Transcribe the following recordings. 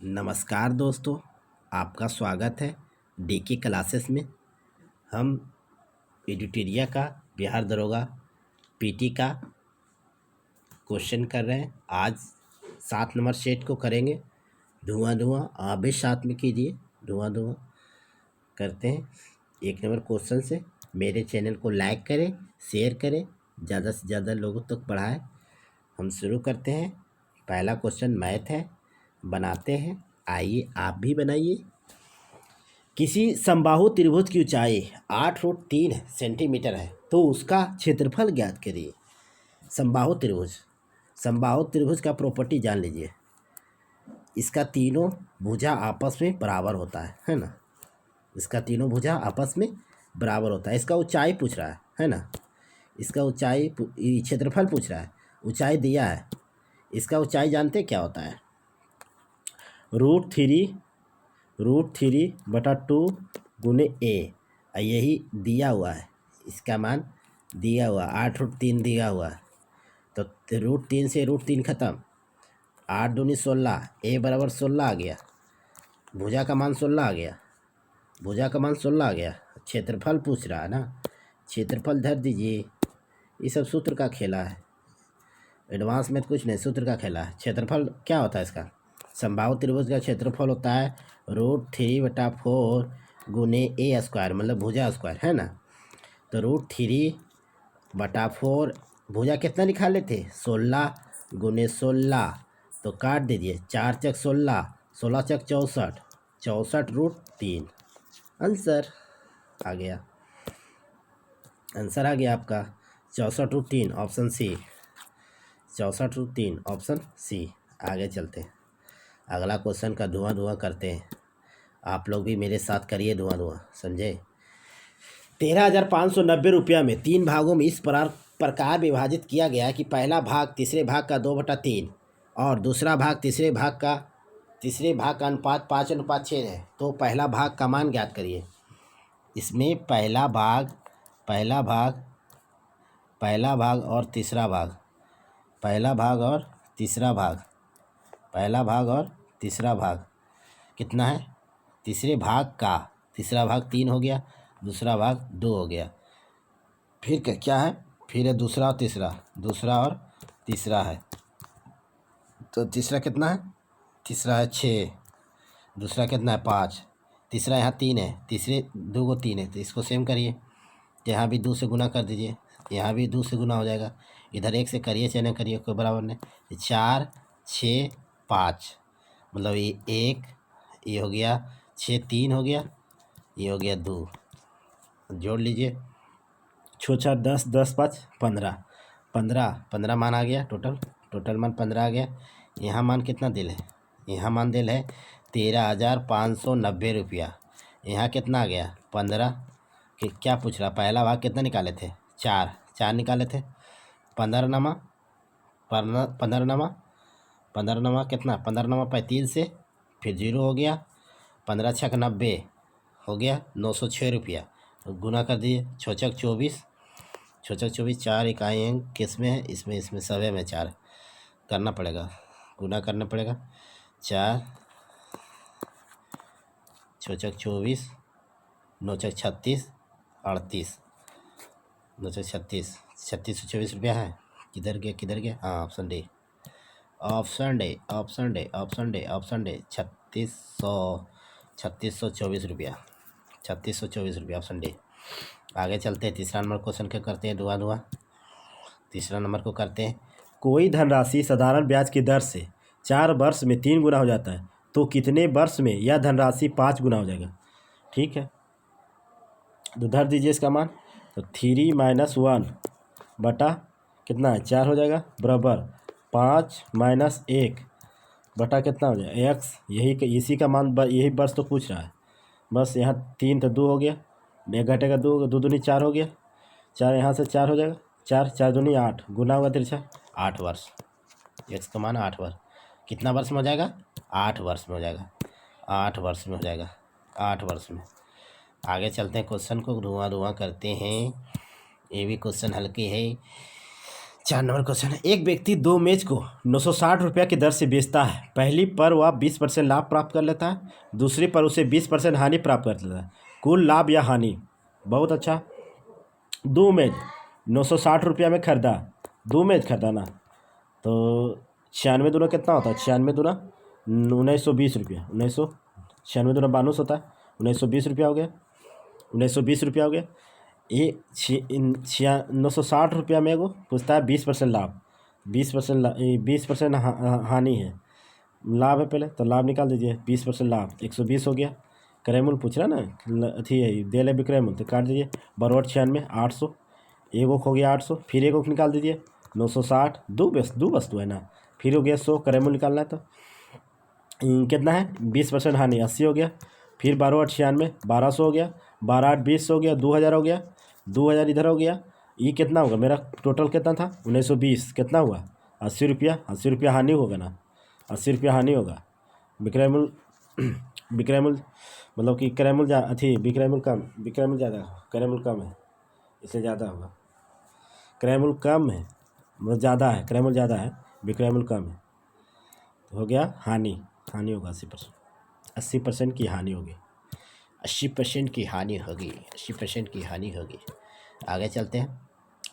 नमस्कार दोस्तों, आपका स्वागत है डीके क्लासेस में। हम एडिटोरिया का बिहार दरोगा पीटी का क्वेश्चन कर रहे हैं। आज 7 नंबर सेट को करेंगे। धुआं धुआं आप भी साथ में कीजिए, धुआं धुआं करते हैं 1 नंबर क्वेश्चन से। मेरे चैनल को लाइक करें, शेयर करें, ज़्यादा से ज़्यादा लोगों तक बढ़ाएं। हम शुरू करते हैं। पहला क्वेश्चन मैथ है, बनाते हैं। आइए आप भी बनाइए। किसी समबाहु त्रिभुज की ऊंचाई 8 फुट 3 सेंटीमीटर है तो उसका क्षेत्रफल ज्ञात करिए। समबाहु त्रिभुज का प्रॉपर्टी जान लीजिए। इसका तीनों भुजा आपस में बराबर होता है ना। इसका तीनों भुजा आपस में बराबर होता है। इसका ऊंचाई पूछ रहा है ना। इसका ऊंचाई क्षेत्रफल पूछ रहा है, ऊंचाई दिया है। इसका ऊंचाई जानते क्या होता है? √3/2 गुने ए। यही दिया हुआ है, इसका मान दिया हुआ 8√3 दिया हुआ है। तो √3 से √3 खत्म, 8 दूनी 16, ए बराबर 16 आ गया। भुजा का मान 16 आ गया, भुजा का मान 16 आ गया। क्षेत्रफल पूछ रहा है ना, क्षेत्रफल धर दीजिए। ये सब सूत्र का खेला है, एडवांस में कुछ नहीं, सूत्र का खेला है। क्षेत्रफल क्या होता है इसका? समबाहु त्रिभुज का क्षेत्रफल होता है √3/4 गुने ए स्क्वायर, मतलब भुजा स्क्वायर है ना। तो √3/4 भुजा कितना निकाले थे? 16 गुने 16। तो काट दीजिए, 4 चक 16, 16 चक 64, 64√3। आंसर आ गया, आंसर आ गया आपका 64√3, ऑप्शन सी। 64√3 option C. आगे चलते हैं, अगला क्वेश्चन का धुआं धुआं करते हैं। आप लोग भी मेरे साथ करिए धुआं धुआं, समझे। 13,590 रुपया में 3 भागों में इस प्रकार विभाजित किया गया कि पहला भाग तीसरे भाग का 2/3 और दूसरा भाग तीसरे भाग का अनुपात 5:6 है। तो पहला भाग का मान ज्ञात करिए। इसमें पहला भाग और तीसरा भाग, पहला भाग और तीसरा भाग कितना है? तीसरे भाग का तीसरा भाग 3 हो गया, दूसरा भाग 2 हो गया। फिर क्या है? फिर है दूसरा और तीसरा है। तो तीसरा कितना है? तीसरा है 6, दूसरा कितना है 5, तीसरा यहाँ 3 है, तीसरे 2 को 3 है। तो इसको सेम करिए, यहाँ भी 2 से गुना कर दीजिए, यहाँ भी 2 से गुना हो जाएगा। इधर 1 से करिए चाहे ना करिए, कोई बराबर नहीं। 4, 6, 5, मतलब ये 1, ये हो गया 6, 3 हो गया, ये हो गया 2। जोड़ लीजिए, 6 4 10, 10 5 15, 15 मान आ गया। टोटल मान 15 आ गया। यहाँ मान कितना दिल है? यहाँ मान दिल है 13,590 रुपया। यहाँ कितना आ गया? 15 कि क्या पूछ रहा? पहला भाग कितना निकाले थे? 4 निकाले थे। 15 नमा कितना? 15 नमा 35 से, फिर 0 हो गया। 15 छक 90 हो गया 906 रुपया। तो गुना कर दिए, 6 छक 24, 4 इकाई अंक किस में है? इसमें सभी में 4 करना पड़ेगा, गुना करना पड़ेगा। 4 6 छक 24, 9 छक 36, 38, 9 छक 36, 3624 रुपया है। किधर गया? हाँ, ऑप्शन डी 3624 रुपया, 3624 रुपया, ऑप्शन डी। आगे चलते हैं, तीसरा नंबर क्वेश्चन क्या करते हैं? धुआं तीसरा नंबर को करते हैं। कोई धनराशि साधारण ब्याज की दर से 4 वर्ष में 3 गुना हो जाता है तो कितने वर्ष में यह धनराशि 5 गुना हो जाएगा? ठीक है, तो धर दीजिए इसका मान। तो 3 - 1 बटा कितना है? 4 हो जाएगा, बराबर 5 - 1 बटा कितना हो जाएगा? x। इसी का मान यही वर्ष तो पूछ रहा है। बस यहाँ 3 तो 2 हो गया, 1 घटेगा 2, 2 दूनी 4 हो गया। 4 यहाँ से 4 हो जाएगा, 4 दूनी 8, गुना होगा तिरछा 8 वर्ष। x का मान 8 वर्ष। कितना वर्ष में हो जाएगा? 8 वर्ष में हो जाएगा, 8 वर्ष में हो जाएगा, 8 वर्ष में। आगे चलते हैं, क्वेश्चन को धुआं करते हैं। ये भी क्वेश्चन हल्के है। 4 नंबर क्वेश्चन है, एक व्यक्ति 2 मेज को 960 रुपया की दर से बेचता है। पहली पर वह 20% लाभ प्राप्त कर लेता है, दूसरी पर उसे 20% हानि प्राप्त कर लेता है। कुल लाभ या हानि? बहुत अच्छा। 2 मेज 960 रुपया में खरीदा, 2 मेज खरीदा ना, तो 96 दूना कितना होता है? 96 दूना 1920 रुपया, 96 दूना 92 होता है, 1920 रुपया हो गया, 1920 रुपया हो गया। ये 960 रुपया में वो पूछता है 20% लाभ, 20% हानि है, लाभ है पहले, तो लाभ निकाल दीजिए। 20% लाभ 120 हो गया। क्रयमूल्य पूछ रहा ना, अथी है दे ले विक्रय मूल्य, तो काट दीजिए। 92 800, एक हो गया 800, फिर एक निकाल दीजिए 960, दो वस्तु है ना, फिर हो गया 100, क्रयमूल्य निकालना है तो कितना है? 20% हानि 80 हो गया, फिर 92 1200 हो गया, 12 20 हो गया, 2000 हो गया, 2000 इधर हो गया। ये कितना होगा? मेरा टोटल कितना था? 1920, कितना हुआ? 80 रुपया। 80 रुपया हानि होगा ना, 80 रुपया हानि होगा। विक्रय मूल्य विक्रय मूल्य मतलब कि क्रय मूल्य अथी विक्रय मूल्य कम, विक्रय मूल्य ज़्यादा, क्रय मूल्य कम है, इससे ज़्यादा होगा। क्रय मूल्य कम है मतलब ज़्यादा है, क्रय मूल्य ज़्यादा है, विक्रय मूल्य कम है, तो हो गया हानि। हानि होगा 80%, 80% की हानि होगी, 80% की हानि होगी, 80% की हानि होगी। आगे चलते हैं,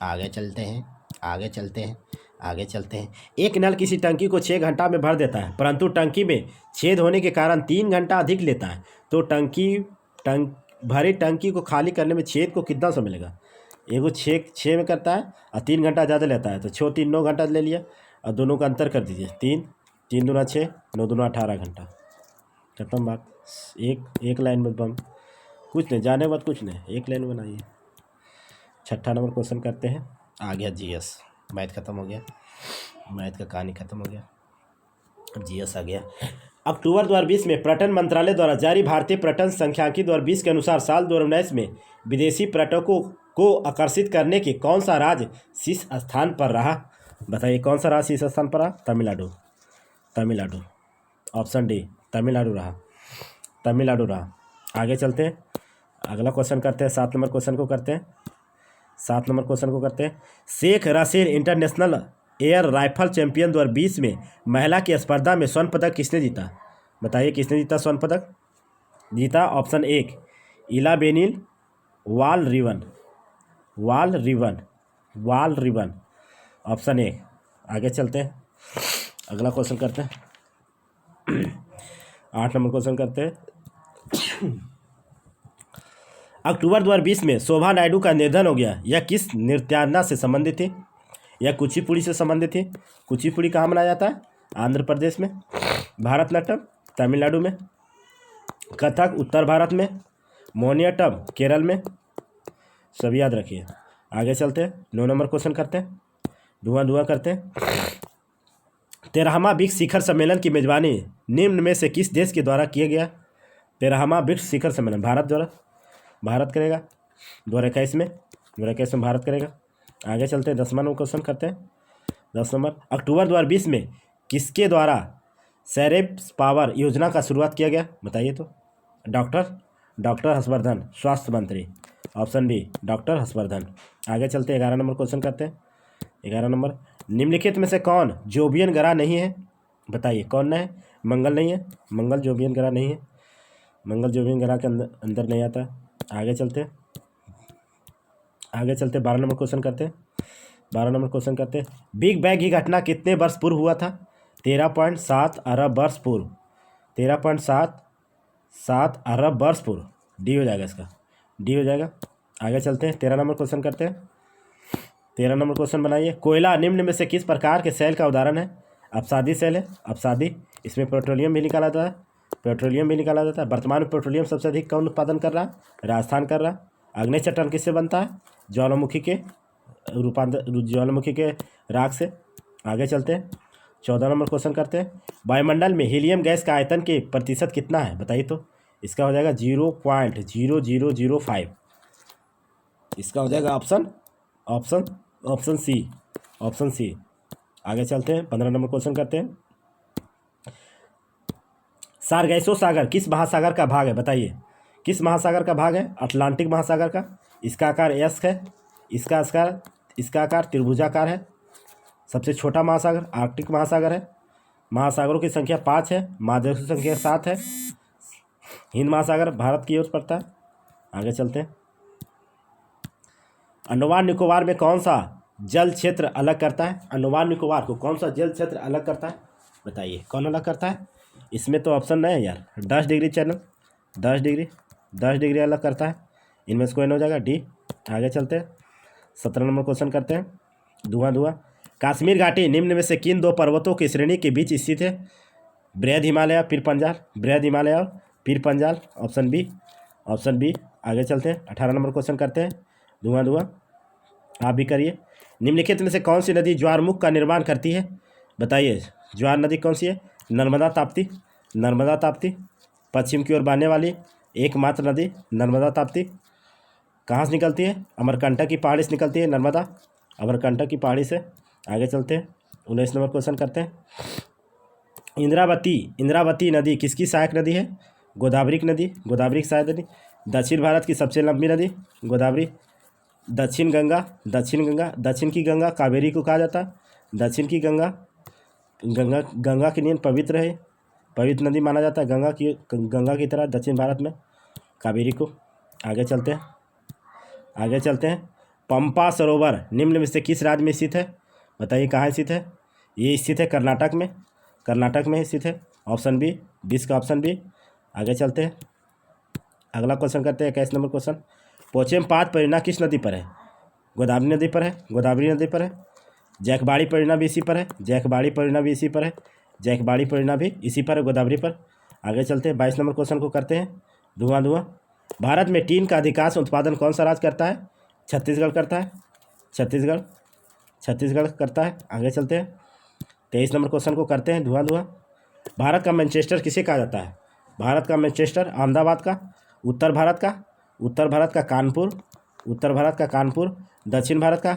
आगे चलते हैं, आगे चलते हैं, आगे चलते हैं। एक नल किसी टंकी को 6 घंटा में भर देता है, परंतु टंकी में छेद होने के कारण 3 घंटा अधिक लेता है, तो भरी टंकी को खाली करने में छेद को कितना समय लगेगा? एगो 6 में करता है और 3 घंटा ज़्यादा लेता है, तो 6 3 9 घंटा ले लिया, और दोनों का अंतर कर दीजिए। 3 दूना 6, 9 दूना 18 घंटा। खत्म बात। एक लाइन में बम, कुछ नहीं जाने बाद, कुछ नहीं, एक लाइन बनाइए। 6ठा नंबर क्वेश्चन करते हैं। आ गया जीएस, मैथ खत्म हो गया, मैथ का कहानी खत्म हो गया, अब जीएस आ गया। अक्टूबर 2020 में पर्यटन मंत्रालय द्वारा जारी भारतीय पर्यटन सांख्यिकी 2020 के अनुसार साल 2019 में विदेशी पर्यटकों को आकर्षित करने के कौन सा राज्य शीर्ष स्थान पर रहा? बताइए कौन सा राज्य शीर्ष स्थान पर रहा? तमिलनाडु। ऑप्शन डी, तमिलनाडु रहा, तमिलनाडु रहा। आगे चलते हैं, अगला क्वेश्चन करते हैं। 7 नंबर क्वेश्चन को करते हैं, 7 नंबर क्वेश्चन को करते हैं। Sheikh Russel international air rifle champion 2020 में महिला की स्पर्धा में स्वर्ण पदक किसने जीता? बताइए किसने जीता स्वर्ण पदक? जीता ऑप्शन 1 इला बेनिल वाल रिवन, ऑप्शन 1। आगे चलते हैं, अगला क्वेश्चन करते हैं। 8 नंबर क्वेश्चन करते हैं। अक्टूबर 2020 में शोभा नायडू का निधन हो गया, यह किस नृत्यांगना से संबंधित थी? यह कुचिपुड़ी से संबंधित थी। कुचिपुड़ी कहाँ मनाया जाता है? आंध्र प्रदेश में। भारतनाट्यम तमिलनाडु में, कथक उत्तर भारत में, मोहिनीअट्टम केरल में। सभी याद रखिए। आगे चलते हैं, 9 नंबर क्वेश्चन करते हैं, धुआं करते हैं। 13वां ब्रिक्स शिखर सम्मेलन की मेजबानी निम्न में से किस देश के द्वारा किया गया? 13वां ब्रिक्स शिखर सम्मेलन भारत द्वारा, भारत करेगा। 2021 में भारत करेगा। आगे चलते हैं, 10वां नंबर क्वेश्चन करते हैं। 10 नंबर, अक्टूबर 2020 में किसके द्वारा सैरेब्स पावर योजना का शुरुआत किया गया? बताइए तो। डॉक्टर हर्षवर्धन, स्वास्थ्य मंत्री। Option B doctor Harshvardhan. आगे चलते हैं, 11 नंबर क्वेश्चन करते हैं। 11 नंबर, निम्नलिखित में से कौन जोबियन ग्रह नहीं है? बताइए कौन ना है? मंगल नहीं है, मंगल जोबियन ग्रह नहीं है, मंगल जोबियन ग्रह के अंदर नहीं आता। आगे चलते 12 नंबर क्वेश्चन करते हैं। 12 नंबर क्वेश्चन करते हैं, बिग बैंग की घटना कितने वर्ष पूर्व हुआ था? 13.7 अरब वर्ष पूर्व, 13.7 अरब वर्ष पूर्व। डी हो जाएगा, इसका डी हो जाएगा। आगे चलते हैं, 13 नंबर क्वेश्चन करते हैं। 13 नंबर क्वेश्चन बनाइए, कोयला निम्न में से किस प्रकार के सेल का उदाहरण है? अपसादी सेल है, अपसादी। इसमें पेट्रोलियम भी निकाला जाता है, वर्तमान में पेट्रोलियम सबसे अधिक कौन उत्पादन कर रहा है? राजस्थान कर रहा है। अग्नि चट्टान किससे बनता है? ज्वालामुखी के राख से। आगे चलते हैं, 14 नंबर क्वेश्चन करते हैं, वायुमंडल में हीलियम गैस का आयतन के प्रतिशत कितना है? बताइए तो। इसका हो जाएगा 0.0005। इसका हो जाएगा ऑप्शन सी। आगे चलते हैं, 15 नंबर क्वेश्चन करते हैं, सारगैसो सागर किस महासागर का भाग है? बताइए किस महासागर का भाग है? अटलांटिक महासागर का। इसका आकार एस है, इसका आकार त्रिभुजाकार है। सबसे छोटा महासागर आर्कटिक महासागर है। महासागरों की संख्या 5 है। महाद्वीप की संख्या 7 है। हिंद महासागर भारत की ओर पड़ता है। आगे चलते हैं। अंडमान निकोबार में कौन सा जल क्षेत्र अलग करता है? अंडमान निकोबार को कौन सा जल क्षेत्र अलग करता है? बताइए कौन अलग करता है? इसमें तो ऑप्शन नहीं है यार। 10 डिग्री चैनल, 10 डिग्री अलग करता है। इनमें से कोई नहीं हो जाएगा, डी। आगे चलते हैं। 17 नंबर क्वेश्चन करते हैं। धुआं धुआं कश्मीर घाटी निम्न में से किन दो पर्वतों की श्रेणी के बीच स्थित है? बृहद हिमालय, पीर पंजाल। बृहद हिमालय और Pir Panjal, option B. Option B. आगे चलते हैं। 18 नंबर क्वेश्चन करते हैं। धुआं धुआं आप भी करिए। निम्नलिखित में से कौन सी नदी ज्वारमुख का निर्माण करती है? बताइए ज्वार नदी कौन सी है? नर्मदा ताप्ती। नर्मदा ताप्ती पश्चिम की ओर बहने वाली एकमात्र नदी नर्मदा ताप्ती कहाँ से निकलती है? अमरकंटक की पहाड़ी से निकलती है नर्मदा, अमरकंटक की पहाड़ी से। आगे चलते हैं। 19 नंबर क्वेश्चन करते हैं। इंद्रावती नदी किसकी सहायक नदी है? गोदावरी की नदी, गोदावरी की सहायक नदी। दक्षिण भारत की सबसे लंबी नदी गोदावरी। दक्षिण की गंगा कावेरी को कहा जाता है। दक्षिण की गंगा की नींद पवित्र है, पवित्र नदी माना जाता है गंगा की तरह दक्षिण भारत में कावेरी को। आगे चलते हैं। पंपा सरोवर निम्न में से किस राज्य में स्थित है? बताइए कहाँ स्थित है? ये स्थित है कर्नाटक में स्थित है। ऑप्शन बी, 20 का ऑप्शन बी। आगे चलते हैं। अगला क्वेश्चन करते हैं। 21 नंबर क्वेश्चन। पोचेमपात परियोजना किस नदी पर है? गोदावरी नदी पर है। जैकबाड़ी परियोजना भी इसी पर है। जैकबाड़ी परियोजना भी इसी पर है, गोदावरी पर। आगे चलते हैं। 22 नंबर क्वेश्चन को करते हैं। धुआं भारत में टीन का अधिकांश उत्पादन कौन सा राज्य करता है? छत्तीसगढ़ करता है। छत्तीसगढ़ करता है। आगे चलते हैं। 23 नंबर क्वेश्चन को करते हैं। धुआं भारत का मैनचेस्टर किसे कहा जाता है? भारत का मैनचेस्टर अहमदाबाद का। उत्तर भारत का कानपुर। दक्षिण भारत का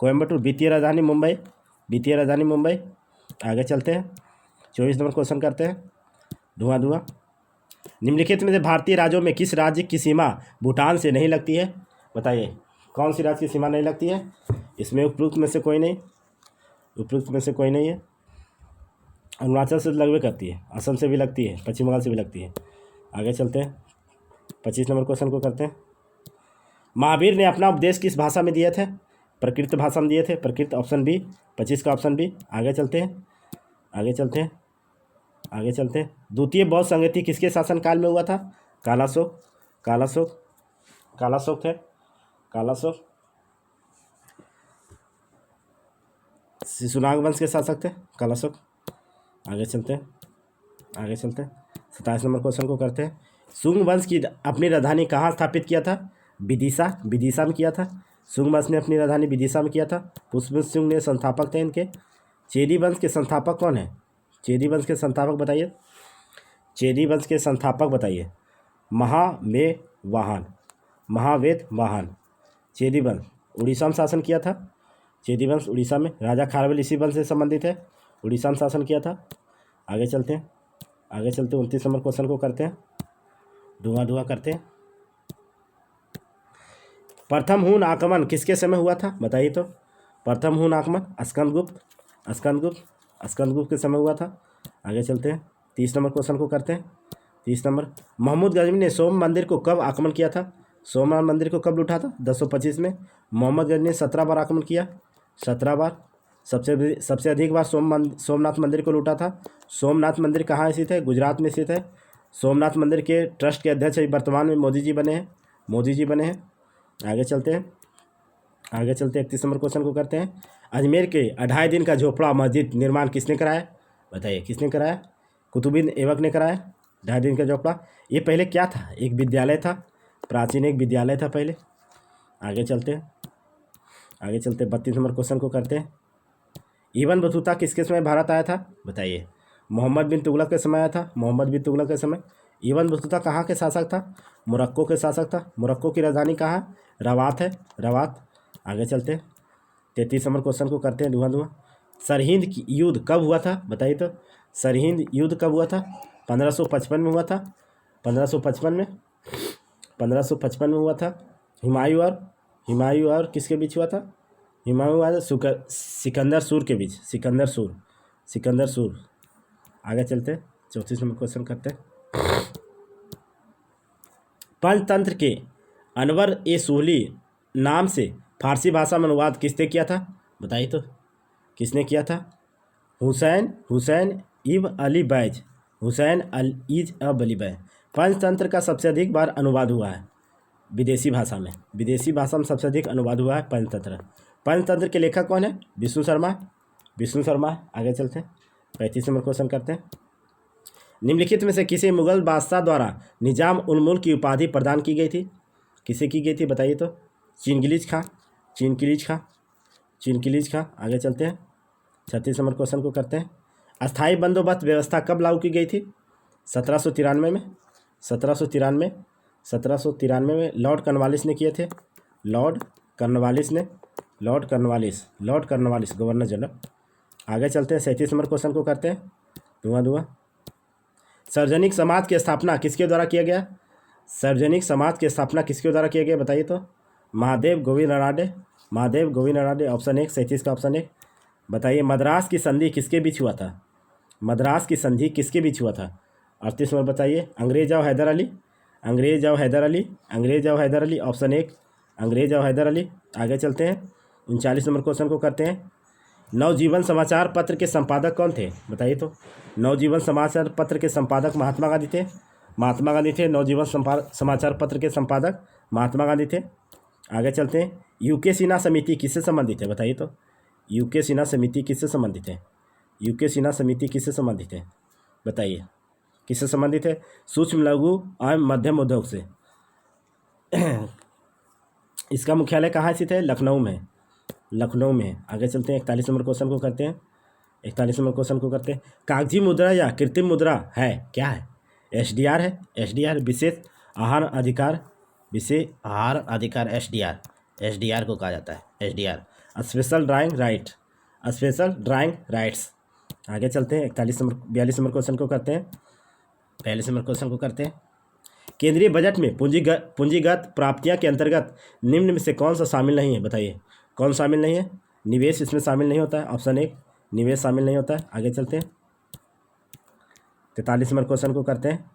कोयम्बटूर। वित्तीय राजधानी मुंबई। आगे चलते हैं। 24 नंबर क्वेश्चन करते हैं। धुआं निम्नलिखित में से भारतीय राज्यों में किस राज्य की सीमा भूटान से नहीं लगती है? बताइए कौन सी राज्य की सीमा नहीं लगती है? इसमें उपयुक्त में से कोई नहीं है। अरुणाचल से लगवे करती है, असम से भी लगती है, पश्चिम बंगाल से भी लगती है। आगे चलते हैं। 25 नंबर क्वेश्चन को करते हैं। महावीर ने अपना उपदेश किस भाषा में दिए थे? प्रकृत भाषा में दिए थे। प्रकृत, ऑप्शन बी। 25 का ऑप्शन बी। आगे चलते हैं। द्वितीय बौद्ध संगति किसके शासनकाल में हुआ था? कालाशोक थे। शिशुनाग वंश के शासक थे कालाशोक। आगे चलते हैं। 27 नंबर क्वेश्चन को करते हैं। शुंग वंश की अपनी राजधानी कहाँ स्थापित किया था? विदिशा में किया था। शुंग वंश ने अपनी राजधानी विदिशा में किया था। पुष्पवंश शुंग ने संस्थापक थे इनके। चेदी वंश के संस्थापक कौन है? चेदी वंश के संस्थापक बताइए। महावेदवाहन। चेदी वंश उड़ीसा में शासन किया था। चेदी वंश उड़ीसा में, राजा खारवेल इसी वंश से संबंधित है, उड़ीसा में शासन किया था। आगे चलते हैं। 29 नंबर क्वेश्चन को करते हैं। धुआं करते हैं। प्रथम हून आक्रमण किसके समय हुआ था? बताइए तो। प्रथम हून आक्रमण स्कंदगुप्त के समय हुआ था। आगे चलते हैं। 30 नंबर क्वेश्चन को करते हैं। 30 नंबर। महमूद गजनी ने सोम मंदिर को कब आक्रमण किया था? सोमनाथ मंदिर को कब लूटा था? 1025 में। मोहम्मद गजनी ने 17 बार आक्रमण किया। 17 बार। सबसे अधिक बार सोमनाथ मंदिर को लूटा था। सोमनाथ मंदिर कहाँ स्थित है? गुजरात में स्थित है। सोमनाथ मंदिर के ट्रस्ट के अध्यक्ष वर्तमान में मोदी जी बने हैं। आगे चलते हैं। 31 नंबर क्वेश्चन को करते हैं। अजमेर के 2.5 दिन का झोपड़ा मस्जिद निर्माण किसने कराया? बताइए किसने कराया? कुतुबुद्दीन ऐबक ने कराया 2.5 दिन का झोपड़ा। ये पहले क्या था? एक विद्यालय था, प्राचीन एक विद्यालय था पहले। आगे चलते हैं। 32 नंबर क्वेश्चन को करते हैं। इब्न बतूता किसके समय भारत आया था? बताइए। मोहम्मद बिन तुगलक के समय आया था। इब्न बतूता कहाँ के शासक था? मोरक्को के शासक था। मोरक्को की राजधानी कहाँ है? रवात है, रवात। आगे चलते हैं। 33 नंबर क्वेश्चन को करते हैं। धुआं सरहिंद की युद्ध कब हुआ था? बताइए तो। सरहिंद युद्ध कब हुआ था? 1555 में हुआ था। 1555 में हुआ था। हुमायूं और किसके बीच हुआ था? हुमायूं सिकंदर सूर के बीच, सिकंदर सूर। आगे चलते 34 नंबर क्वेश्चन करते हैं। पंचतंत्र के अनवर ए सुहली नाम से फारसी भाषा में अनुवाद किसने किया था? बताइए तो, किसने किया था? हुसैन इब अली बैज, हुसैन इज अब अली बैज। पंचतंत्र का सबसे अधिक बार अनुवाद हुआ है विदेशी भाषा में, सबसे अधिक अनुवाद हुआ है पंचतंत्र। पंचतंत्र के लेखक कौन है? विष्णु शर्मा। आगे चलते हैं 35 नंबर क्वेश्चन करते हैं। निम्नलिखित में से किसे मुगल बादशाह द्वारा निजाम उल मुल्क की उपाधि प्रदान की गई थी? किसे की गई थी बताइए तो? चीनगिलीज खां। आगे चलते हैं 36 नंबर क्वेश्चन को करते हैं। अस्थाई बंदोबस्त व्यवस्था कब लागू की गई थी? 1793 में। 1793 में लॉर्ड कॉर्नवालिस ने किए थे। Lord Cornwallis governor general. आगे चलते हैं 37 नंबर क्वेश्चन को करते हैं। धुआं। सार्वजनिक समाज की स्थापना किसके द्वारा किया गया? बताइए तो? महादेव गोविंद राडे। ऑप्शन 1, 37 का ऑप्शन 1। बताइए मद्रास की संधि किसके बीच हुआ था? 38 नंबर बताइए। अंग्रेज और हैदर अली। ऑप्शन 1, अंग्रेज और हैदर अली। आगे चलते हैं 39 नंबर क्वेश्चन को करते हैं। नवजीवन समाचार पत्र के संपादक कौन थे? बताइए तो? नवजीवन समाचार पत्र के संपादक महात्मा गांधी थे। नवजीवन समाचार पत्र के संपादक महात्मा गांधी थे। आगे चलते हैं। यूके सिन्हा समिति किससे संबंधित है? बताइए तो? यूके सिन्हा समिति किससे संबंधित है? बताइए किससे संबंधित है? सूक्ष्म लघु एवं मध्यम उद्योग से। इसका मुख्यालय कहाँ स्थित है? लखनऊ में। आगे चलते हैं 41 नंबर क्वेश्चन को करते हैं। कागजी मुद्रा या कृत्रिम मुद्रा है क्या है? एसडीआर है। विशेष आहार अधिकार एसडीआर को कहा जाता है। SDR special drawing rights. आगे चलते हैं 42 नंबर क्वेश्चन को करते हैं। 42 नंबर क्वेश्चन को करते हैं। केंद्रीय बजट में पूंजीगत प्राप्तियां के अंतर्गत निम्न में से कौन सा शामिल नहीं है? बताइए कौन शामिल नहीं है? निवेश इसमें शामिल नहीं होता है। ऑप्शन 1, निवेश शामिल नहीं होता है। आगे चलते हैं 43 नंबर क्वेश्चन को करते हैं।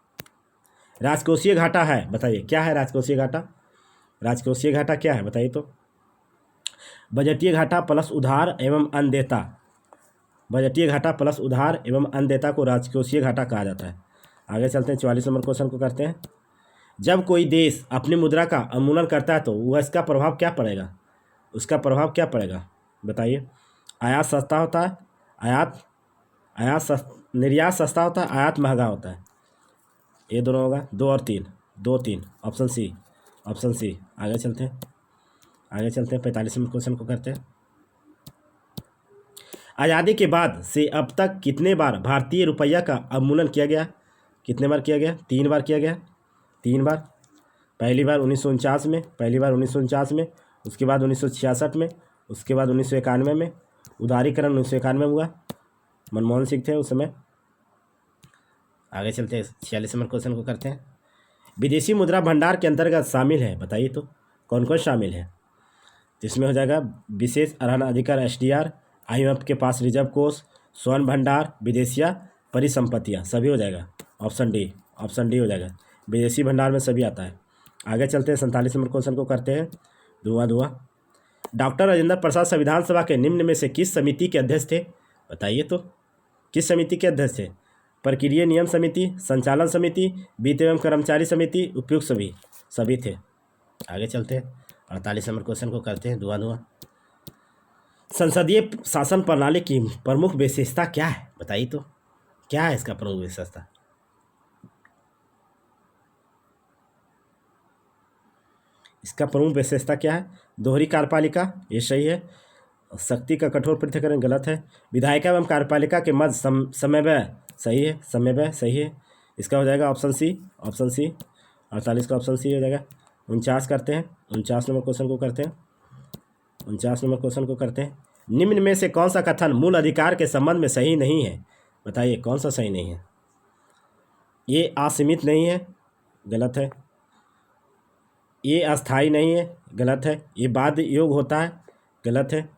राजकोषीय घाटा है, बताइए क्या है राजकोषीय घाटा क्या है? बताइए तो? बजटीय घाटा प्लस उधार एवं अन्नदेता को राजकोषीय घाटा कहा जाता है। आगे चलते हैं 44 नंबर क्वेश्चन को करते हैं। जब कोई देश अपनी मुद्रा का अवमूल्यन करता है तो वह उसका प्रभाव क्या पड़ेगा? बताइए। आयात सस्ता होता है, निर्यात सस्ता होता है, आयात महंगा होता है। ये दोनों होगा 2 और 3। Option C. आगे चलते हैं 45 नंबर क्वेश्चन को करते हैं। आज़ादी के बाद से अब तक कितने बार भारतीय रुपया का अवमूल्यन किया गया? कितने बार किया गया? 3 बार किया गया। 3 बार। पहली बार 1949 में, उसके बाद 1966 में, उसके बाद 1991 में। उदारीकरण 1991 में हुआ, मनमोहन सिंह थे उस समय। आगे चलते हैं 46 नंबर क्वेश्चन को करते हैं। विदेशी मुद्रा भंडार के अंतर्गत शामिल है, बताइए तो कौन कौन शामिल है? इसमें हो जाएगा विशेष आहार अधिकार एसडीआर, IMF के पास रिजर्व कोष, स्वर्ण भंडार, विदेशिया परिसंपत्तियाँ, सभी हो जाएगा। ऑप्शन डी हो जाएगा। विदेशी भंडार में सभी आता है। आगे चलते हैं 47 नंबर क्वेश्चन को करते हैं। धुआं। डॉक्टर राजेंद्र प्रसाद संविधान सभा के निम्न में से किस समिति के अध्यक्ष थे? बताइए तो? किस समिति के अध्यक्ष थे? प्रक्रिया नियम समिति, संचालन समिति, वित्त एवं कर्मचारी समिति, उपयुक्त सभी थे। आगे चलते हैं 48 नंबर क्वेश्चन को करते हैं। धुआं। संसदीय शासन प्रणाली की प्रमुख विशेषता क्या है? बताइए तो क्या है इसका प्रमुख विशेषता? इसका प्रमुख विशेषता क्या है? दोहरी कार्यपालिका, ये सही है। शक्ति का कठोर पृथक्करण गलत है। विधायिका एवं कार्यपालिका के मध्य समन्वय, सही है। इसका हो जाएगा ऑप्शन सी। 48 का ऑप्शन सी हो जाएगा। 49 करते हैं। 49 नंबर क्वेश्चन को करते हैं। निम्न में से कौन सा कथन मूल अधिकार के संबंध में सही नहीं है? बताइए कौन सा सही नहीं है? ये असीमित नहीं है, गलत है। ये अस्थाई नहीं है, गलत है। ये बाध्य योग होता है, गलत है।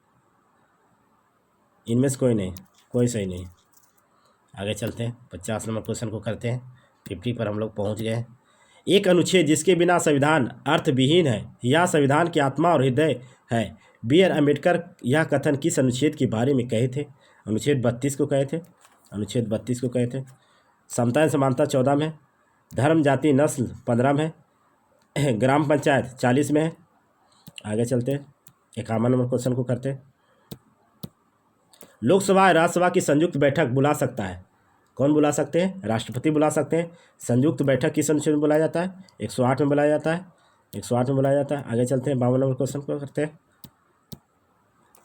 इनमें से कोई नहीं, कोई सही नहीं। आगे चलते हैं, 50 नंबर क्वेश्चन को करते हैं। 50 पर हम लोग पहुंच गए। एक अनुच्छेद जिसके बिना संविधान अर्थविहीन है या संविधान की आत्मा और हृदय है। बी आर अम्बेडकर यह कथन किस अनुच्छेद के बारे में कहे थे? अनुच्छेद 32 को कहे थे। अनुच्छेद 32 को कहे थे। समता एवं समानता 14 में है। धर्म जाति नस्ल 15 में है। ग्राम पंचायत 40 में है। आगे चलते हैं, 51 नंबर क्वेश्चन को करते हैं। लोकसभा और राज्यसभा की संयुक्त बैठक बुला सकता है, कौन बुला सकते हैं? राष्ट्रपति बुला सकते हैं। संयुक्त बैठक किस अनुच्छेद में बुलाया जाता है? 108 में बुलाया जाता है। 108 में बुलाया जाता है। आगे चलते हैं, 52 नंबर क्वेश्चन को करते हैं।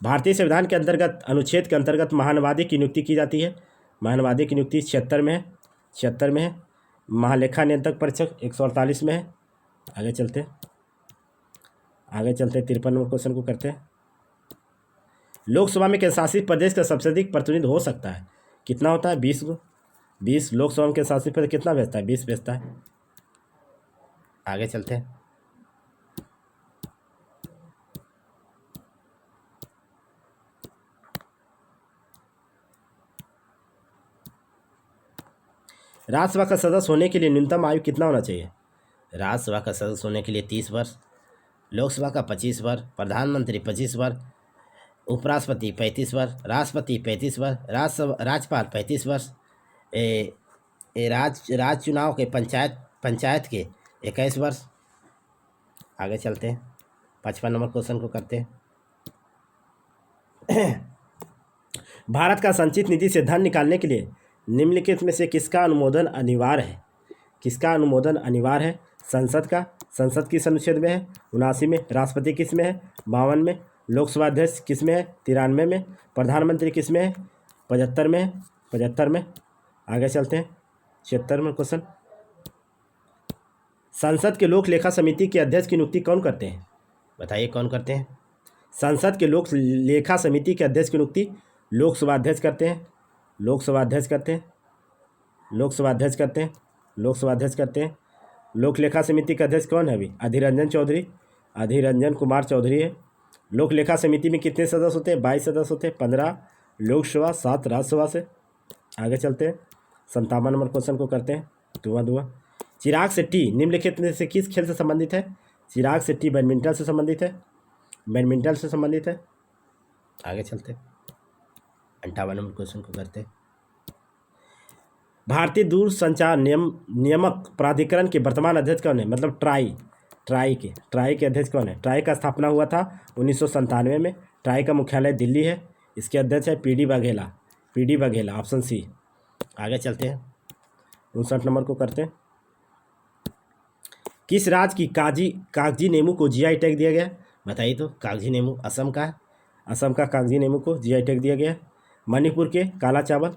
भारतीय संविधान के अंतर्गत अनुच्छेद के अंतर्गत महानुवादी की नियुक्ति की जाती है। महानुवादी की नियुक्ति 76 में है। 76 में है। महालेखा नियंत्रक परीक्षक 148 में है। आगे चलते हैं, 53 नंबर क्वेश्चन को करते हैं। लोकसभा में केंद्र शासित प्रदेश का सबसे अधिक प्रतिनिधि हो सकता है, कितना होता है? 20 को। 20 लोकसभा में केंद्र शासित प्रदेश कितना भेजता है? 20 भेजता है। आगे चलते हैं, राज्यसभा का सदस्य होने के लिए न्यूनतम आयु कितना होना चाहिए? राज्यसभा का सदस्य होने के लिए 30 वर्ष, लोकसभा का 25 वर्ष, प्रधानमंत्री 25 वर्ष, उपराष्ट्रपति 35 वर्ष, राष्ट्रपति 35 वर्ष, राज्यपाल 35 वर्ष, राज्य चुनाव के पंचायत के 21 वर्ष। आगे चलते हैं, 55 नंबर क्वेश्चन को करते हैं। भारत का संचित निधि से धन निकालने के लिए निम्नलिखित में से किसका अनुमोदन अनिवार्य है? किसका अनुमोदन अनिवार्य है? संसद का। संसद किस अनुच्छेद में है? 79 में। राष्ट्रपति किस में है? 52 में। लोकसभा अध्यक्ष किस में है? 93 में। प्रधानमंत्री किस में है? 75 में। 75 में। आगे चलते हैं, 76 में क्वेश्चन। संसद के लोक लेखा समिति के अध्यक्ष की नियुक्ति कौन करते हैं? बताइए कौन करते हैं? संसद के लोक लेखा समिति के अध्यक्ष की नियुक्ति लोकसभा अध्यक्ष करते हैं। लोकसभा अध्यक्ष करते हैं। लोकसभा अध्यक्ष करते हैं। लोकसभा अध्यक्ष करते हैं। लोक लेखा समिति का अध्यक्ष कौन है? अभी अधीर चौधरी, अधीर कुमार चौधरी है। लोक लेखा समिति में कितने सदस्य होते हैं? 22 सदस्य होते हैं। 15 लोकसभा, 7 राज्यसभा से। आगे चलते हैं, 57 नंबर क्वेश्चन को करते हैं। दुआ चिराग शेट्टी निम्नलिखित में से किस खेल से संबंधित है? चिराग शेट्टी बैडमिंटन से संबंधित है। बैडमिंटन से संबंधित है। आगे चलते हैं, 58 नंबर क्वेश्चन को करते हैं। भारतीय दूरसंचार नियामक प्राधिकरण के वर्तमान अध्यक्ष कौन है? मतलब ट्राई के अध्यक्ष कौन है? ट्राई का स्थापना हुआ था 1997 में। ट्राई का मुख्यालय दिल्ली है। इसके अध्यक्ष है P D Baghela, option C. आगे चलते हैं, 59 नंबर को करते हैं। किस राज्य की कागजी नींबू को जीआई टैग दिया गया? बताइए तो। कागजी नींबू असम का है। असम का कागजी नींबू को जीआई टैग दिया गया। मणिपुर के काला चावल,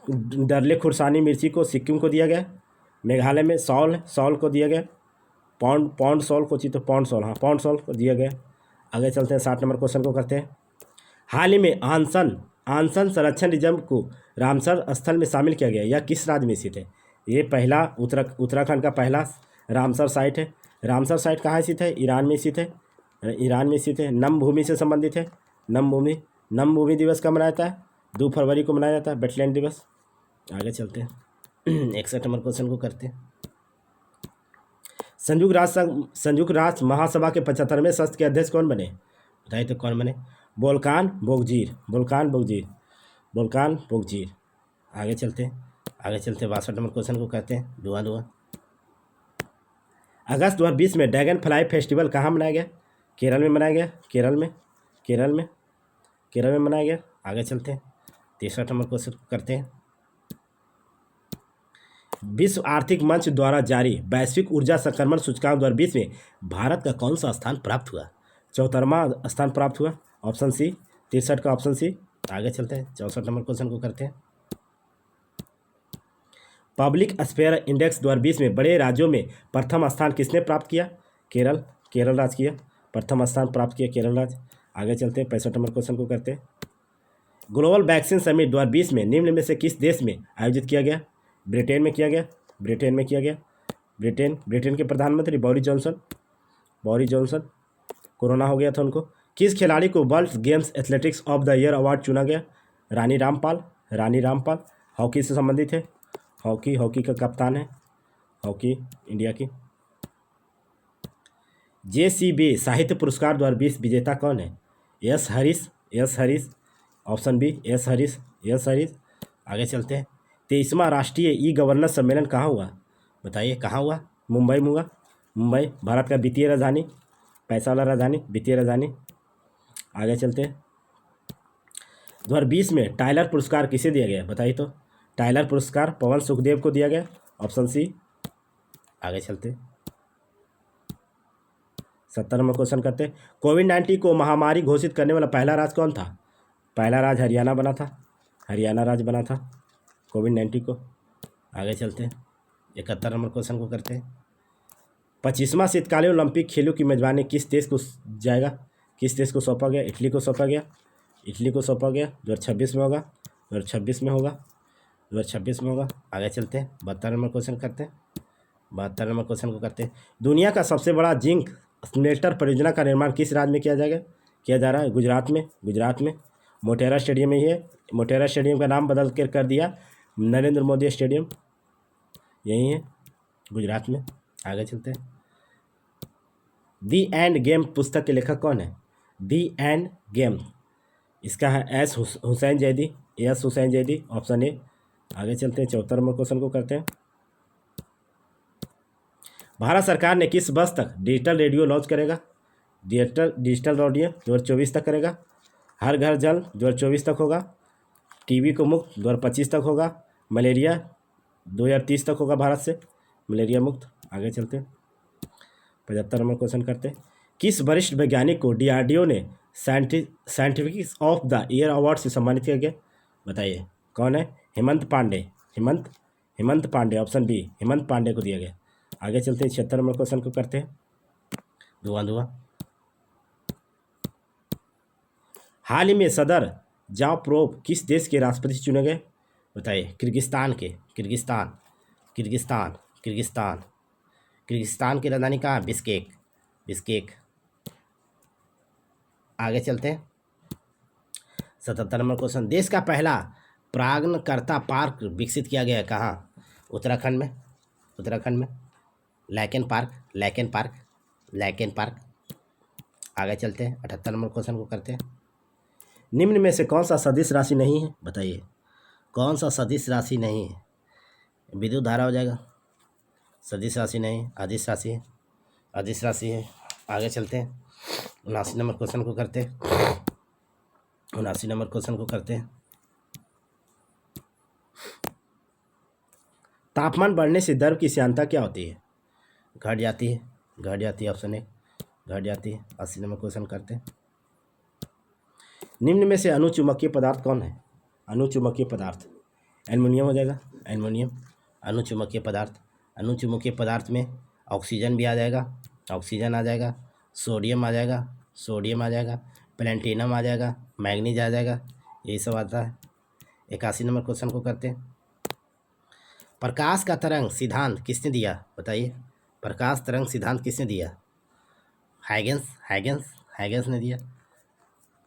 डरले खुरसानी मिर्ची को सिक्किम को दिया गया। मेघालय में सॉल को दिया गया। पौंड सॉल को पौंड सॉल को दिया गया। आगे चलते हैं, 60 नंबर क्वेश्चन को करते हैं। हाल ही में आंसन संरक्षण रिजर्व को रामसर स्थल में शामिल किया गया। यह किस राज्य में स्थित है? ये पहला उत्तराखंड का पहला रामसर साइट है। रामसर साइट कहाँ स्थित है? ईरान में स्थित है। नम भूमि से संबंधित है। नम भूमि दिवस कब मनाया जाता है? 2 फरवरी को मनाया जाता है, वेटलैंड दिवस। आगे चलते हैं, 61 नंबर क्वेश्चन को करते हैं। संयुक्त राष्ट्र महासभा के 75वें सत्र के अध्यक्ष कौन बने? बताइए तो कौन बने? बोल्कान बोगजीर। आगे चलते हैं, 62 नंबर क्वेश्चन को करते हैं। दुआ अगस्त 2020 में ड्रैगन फ्लाई फेस्टिवल कहाँ मनाया गया? केरल में मनाया गया। केरल में मनाया गया। आगे चलते हैं, 63 नंबर क्वेश्चन को करते हैं। विश्व आर्थिक मंच द्वारा जारी वैश्विक ऊर्जा संक्रमण सूचकांक 2020 में भारत का कौन सा स्थान प्राप्त हुआ? 74वां स्थान प्राप्त हुआ, ऑप्शन सी। 63 का ऑप्शन सी। आगे चलते हैं, 64 नंबर क्वेश्चन को करते हैं। पब्लिक स्फेयर इंडेक्स 2020 में बड़े राज्यों में प्रथम स्थान किसने प्राप्त किया? केरल राज्य किया, प्रथम स्थान प्राप्त किया केरल राज्य। आगे चलते हैं, 65 नंबर क्वेश्चन को करते हैं। ग्लोबल वैक्सीन समिट 2020 में निम्न में से किस देश में आयोजित किया गया? ब्रिटेन में किया गया। ब्रिटेन के प्रधानमंत्री बोरिस जॉनसन। कोरोना हो गया था उनको। किस खिलाड़ी को world games athletics of the year award चुना गया? रानी रामपाल। रानी रामपाल हॉकी से संबंधित है। हॉकी हॉकी का कप्तान है हॉकी इंडिया की। JCB साहित्य पुरस्कार 2020 विजेता कौन है? S Harish. S Harish option B S Harish. S Harish. आगे चलते हैं। 23वां राष्ट्रीय ई गवर्नेंस सम्मेलन कहाँ हुआ? बताइए कहाँ हुआ? मुंबई में हुआ। मुंबई भारत का वित्तीय राजधानी, पैसा वाला राजधानी, वित्तीय राजधानी। आगे चलते हैं। 2020 में टाइलर पुरस्कार किसे दिया गया? बताइए तो। टाइलर पुरस्कार पवन सुखदेव को दिया गया, ऑप्शन सी। आगे चलते हैं। 70 नंबर क्वेश्चन करते हैं। कोविड-19 को महामारी घोषित करने वाला पहला राज्य कौन था? पहला राज्य हरियाणा बना था। हरियाणा राज्य बना था कोविड-19 को। आगे चलते हैं। 71 नंबर क्वेश्चन को करते हैं। 25वां शीतकालीन ओलंपिक खेलों की मेजबानी किस देश को जाएगा? किस देश को सौंपा गया? इटली को सौंपा गया। इटली को सौंपा गया। 2026 में होगा। 2026 में होगा। 2026 में होगा। आगे चलते हैं। 72 नंबर क्वेश्चन करते हैं। 72 नंबर क्वेश्चन को करते हैं। दुनिया का सबसे बड़ा जिंक स्मेल्टर परियोजना का निर्माण किस राज्य में किया जाएगा? किया जा रहा है गुजरात में। गुजरात में मोटेरा स्टेडियम में ही है। मोटेरा स्टेडियम का नाम बदल कर दिया नरेंद्र मोदी स्टेडियम। यही है गुजरात में। आगे चलते हैं। दी एंड गेम पुस्तक के लेखक कौन है? दी एंड गेम इसका है S Hussain Zaidi. S Hussain Zaidi option A. आगे चलते हैं। 74 नंबर क्वेश्चन को करते हैं। भारत सरकार ने किस वर्ष तक डिजिटल रेडियो लॉन्च करेगा? डिजिटल रेडियो 2024 तक करेगा। हर घर जल 2024 तक होगा। टीबी को मुक्त 2025 तक होगा। मलेरिया 2030 तक होगा भारत से मलेरिया मुक्त। आगे चलते हैं। 75 नंबर क्वेश्चन करते हैं। किस वरिष्ठ वैज्ञानिक को DRDO ने scientific of the year award से सम्मानित किया गया? बताइए कौन है? हेमंत पांडे। Hemant Pandey option B. हेमंत पांडे को दिया गया। आगे चलते हैं। 76 नंबर क्वेश्चन को करते हैं। धुआं हाल ही में सदर जावप्रोव किस देश के राष्ट्रपति चुने गए? बताइए। किर्गिस्तान के। किर्गिस्तान की राजधानी कहाँ? बिश्केक। आगे चलते हैं। 77 नंबर क्वेश्चन। देश का पहला प्रांगणकर्ता पार्क विकसित किया गया है कहाँ? उत्तराखंड में लैकेन पार्क। आगे चलते हैं। 78 नंबर क्वेश्चन को करते हैं। निम्न में से कौन सा सदिश राशि नहीं है? बताइए कौन सा सदिश राशि नहीं है? विद्युत धारा हो जाएगा। सदिश राशि नहीं, अदिश राशि है। आगे चलते हैं। 79 नंबर क्वेश्चन को करते हैं। 79 नंबर क्वेश्चन को करते हैं। तापमान बढ़ने से द्रव की श्यानता क्या होती है? घट जाती है ऑप्शन ए। घट जाती है। 80 नंबर क्वेश्चन करते हैं। निम्न में से अनुचुंबकीय पदार्थ कौन है? अनुचुंबकीय पदार्थ एल्युमिनियम हो जाएगा। एल्युमिनियम अनुचुंबकीय पदार्थ में ऑक्सीजन भी आ जाएगा। ऑक्सीजन आ जाएगा। सोडियम आ जाएगा। प्लेटिनम आ जाएगा। मैग्नीज आ जाएगा। यही सब आता है। 81 नंबर क्वेश्चन को करते हैं। प्रकाश का तरंग सिद्धांत किसने दिया? बताइए। प्रकाश तरंग सिद्धांत किसने दिया? हैगेंस ने दिया।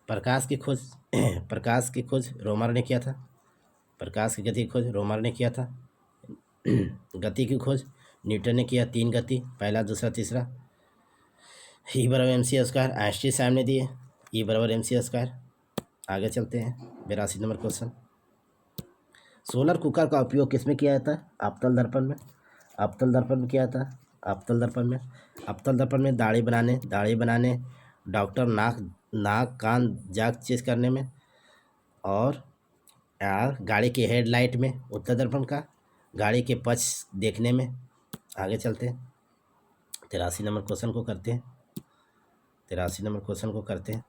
प्रकाश की खोज रोमर ने किया था। प्रकाश की गति की खोज रोमर ने किया था। गति की खोज न्यूटन ने किया। 3 गति, पहला, दूसरा, तीसरा। E = mc² आइंस्टीन ने दिए। E = mc²। आगे चलते हैं। 82 नंबर क्वेश्चन। सोलर कुकर का उपयोग किस में किया जाता है? अवतल दर्पण में किया जाता है। अवतल दर्पण में दाढ़ी बनाने, डॉक्टर नाक कान जांच चेक करने में, और गाड़ी की हेडलाइट में उत्तल दर्पण का, गाड़ी के पक्ष देखने में। आगे चलते हैं। 83 नंबर क्वेश्चन को करते हैं।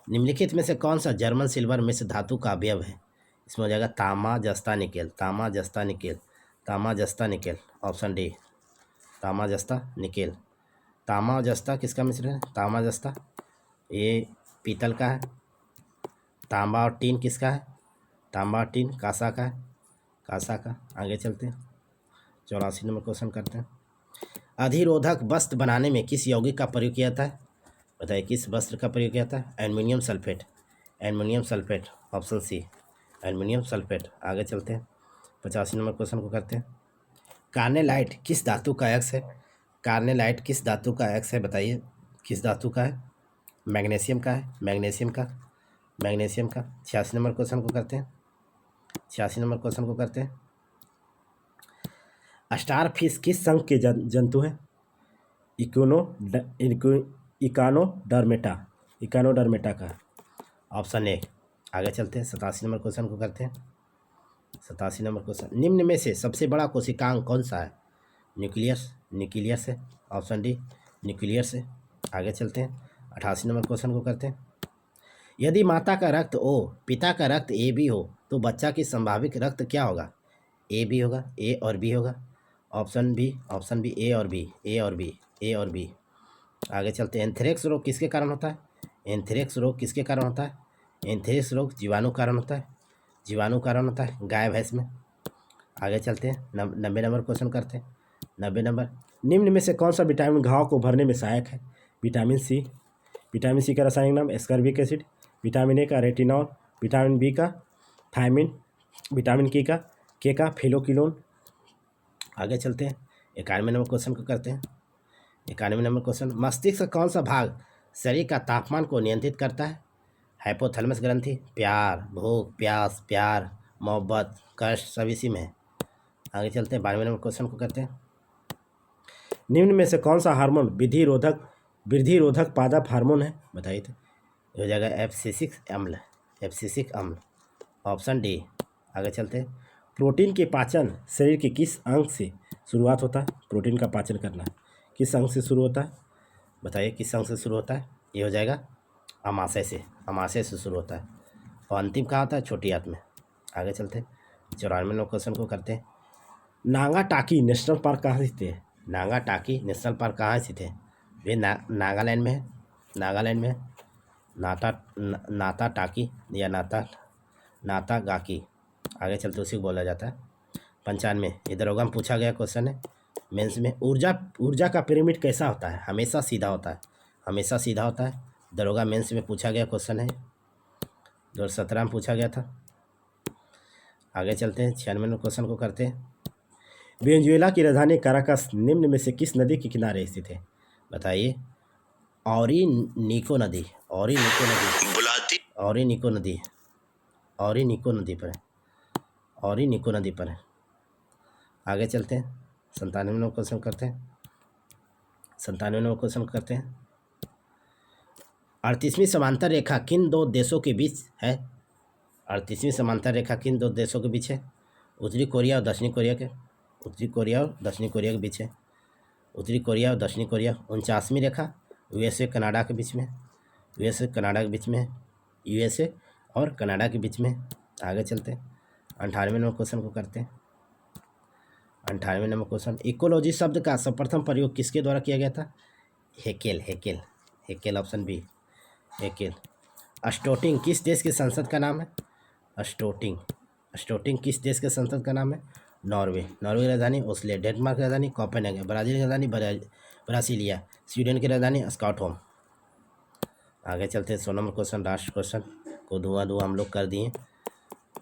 निम्नलिखित में से कौन सा जर्मन सिल्वर मिश्र धातु का अवयव है? इसमें हो जाएगा तांबा, जस्ता, निकेल। ऑप्शन डी तांबा, जस्ता, निकेल। तांबा और जस्ता किसका मिश्रण है? तांबा, जस्ता ये पीतल का है। तांबा और टीन किसका है? तांबा और टीन कांसा का है। आगे चलते हैं। 84 नंबर क्वेश्चन करते हैं। अधिरोधक वस्त्र बनाने में किस यौगिक का प्रयोग किया जाता है? बताइए किस वस्त्र का प्रयोग किया था? Aluminium sulphate. Aluminium sulphate, option C, aluminium sulphate. आगे चलते हैं, 85 नंबर क्वेश्चन को करते हैं। कार्नेलाइट किस धातु का अयस्क है? कार्नेलाइट किस धातु का अयस्क है? बताइए किस धातु का है? मैग्नीशियम का है, मैग्नीशियम का, मैग्नीशियम का। 86 नंबर क्वेश्चन को करते हैं, 86 नंबर क्वेश्चन को करते हैं। स्टार फिश किस संघ के जंतु है? इकानोडर्मेटा, इकानोडर्मेटा का। Option A. आगे चलते हैं, 87 नंबर क्वेश्चन को करते हैं। 87 नंबर क्वेश्चन, निम्न में से सबसे बड़ा कोशिकांग कौन सा है? न्यूक्लियस, न्यूक्लियस है, ऑप्शन डी, न्यूक्लियस है। आगे चलते हैं, 88 नंबर क्वेश्चन को करते हैं। यदि माता का रक्त ओ, पिता का रक्त ए बी हो तो बच्चा की संभावित रक्त क्या होगा? ए बी होगा, ए और बी होगा। ऑप्शन बी, ऑप्शन बी, ए और बी, ए और बी, ए और बी। आगे चलते हैं, एंथ्रेक्स रोग किसके कारण होता है? एंथ्रेक्स रोग किसके कारण होता है? एंथ्रेक्स रोग जीवाणु कारण होता है, जीवाणु कारण होता है गाय भैंस में। आगे चलते हैं, 90 नंबर क्वेश्चन करते हैं। 90 नंबर, निम्न में से कौन सा विटामिन घाव को भरने में सहायक है? विटामिन सी, विटामिन सी का रासायनिक नाम एस्कॉर्बिक एसिड, विटामिन ए का रेटिनॉल, विटामिन बी का थायमिन, विटामिन के का फेलोक्विनोन। आगे चलते हैं, 91 नंबर क्वेश्चन को करते हैं। 91 नंबर क्वेश्चन, मस्तिष्क का कौन सा भाग शरीर का तापमान को नियंत्रित करता है? हाइपोथैलेमस ग्रंथि, प्यार, भूख, प्यास, प्यार, मोहब्बत, कष्ट, सब इसी में है। आगे चलते हैं, 92 नंबर क्वेश्चन को करते हैं। निम्न में से कौन सा हार्मोन वृद्धि रोधक पादप हार्मोन है? बताइए तो। ये हो जाएगा एब्सिसिक अम्ल, एब्सिसिक अम्ल, ऑप्शन डी। आगे चलते हैं, प्रोटीन के पाचन शरीर के किस अंग से शुरुआत होता है? प्रोटीन का पाचन करना किस अंग से शुरू होता है? बताइए किस अंग से शुरू होता है? ये हो जाएगा अमाशय से, अमाशय से शुरू होता है और अंतिम कहाँ होता है? छोटी आंत में। आगे चलते हैं, 94 नंबर क्वेश्चन को करते हैं। नागा टाकी नेशनल पार्क कहाँ स्थित है? नागा टाकी नेशनल पार्क कहाँ स्थित है? वे नागालैंड में है, नागालैंड में है। नाता टाकी या नाता गाकी। आगे चलते उसी को बोला जाता है। 95, ये दरोगा में पूछा गया क्वेश्चन है मेंस में। ऊर्जा का पिरामिड कैसा होता है? हमेशा सीधा होता है, हमेशा सीधा होता है। दरोगा मेंस में पूछा गया क्वेश्चन है, 2017 में पूछा गया था। आगे चलते हैं, 96 नंबर क्वेश्चन को करते हैं। वेनेजुएला की राजधानी काराकस निम्न में से किस नदी के किनारे स्थित है? बताइए। ऑरिनिको नदी, ऑरिनिको नदी, ऑरिनिको नदी, ऑरिनिको नदी पर है, ऑरिनिको नदी पर है। आगे चलते हैं, 97 नंबर क्वेश्चन करते हैं। 97 नंबर क्वेश्चन करते हैं। 38वीं समांतर रेखा किन दो देशों के बीच है? 38वीं समांतर रेखा किन दो देशों के बीच है? उत्तरी कोरिया और दक्षिणी कोरिया के, उत्तरी कोरिया और दक्षिणी कोरिया के बीच है। उत्तरी कोरिया और दक्षिणी कोरिया। 49वीं रेखा यूएसए कनाडा के बीच में, यूएसए कनाडा के बीच में है, यूएसए और कनाडा के बीच में। आगे चलते हैं, 98 नंबर क्वेश्चन को करते हैं। 98 नंबर क्वेश्चन, इकोलॉजी शब्द का सर्वप्रथम प्रयोग किसके द्वारा किया गया था? Haeckel, Haeckel, Haeckel, option B, Haeckel. अस्टोटिंग किस देश के संसद का नाम है? अस्टोटिंग, अस्टोटिंग किस देश के संसद का नाम है? नॉर्वे, नॉर्वे की राजधानी ओस्लो, डेनमार्क की राजधानी कोपेनहेगन, ब्राज़ील की राजधानी ब्रासिलिया, स्वीडन की राजधानी स्टॉकहोम। आगे चलते हैं, 100 नंबर क्वेश्चन, लास्ट क्वेश्चन को धुआं हम लोग कर दिए,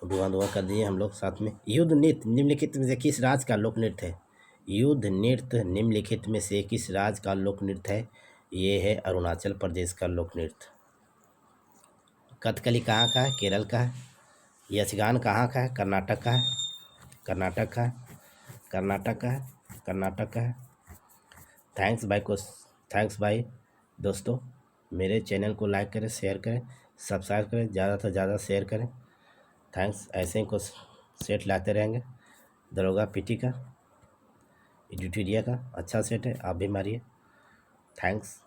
धुआं कर दिए हम लोग साथ में। युद्ध नृत्य निम्नलिखित में से किस राज्य का लोक नृत्य है? युद्ध नृत्य निम्नलिखित में से किस राज्य का लोक नृत्य है? ये है अरुणाचल प्रदेश का लोक नृत्य। कथकली कहाँ का है? केरल का है। यक्षगान कहाँ का है? कर्नाटक का है, कर्नाटक का है, कर्नाटक का है, कर्नाटक का है। थैंक्स भाई दोस्तों, मेरे चैनल को लाइक करें, शेयर करें, सब्सक्राइब करें, ज़्यादा से ज़्यादा शेयर करें। थैंक्स, ऐसे ही कुछ सेट लाते रहेंगे। दरोगा पीटी का, एडिटोरिया का अच्छा सेट है, आप भी मारिए। थैंक्स।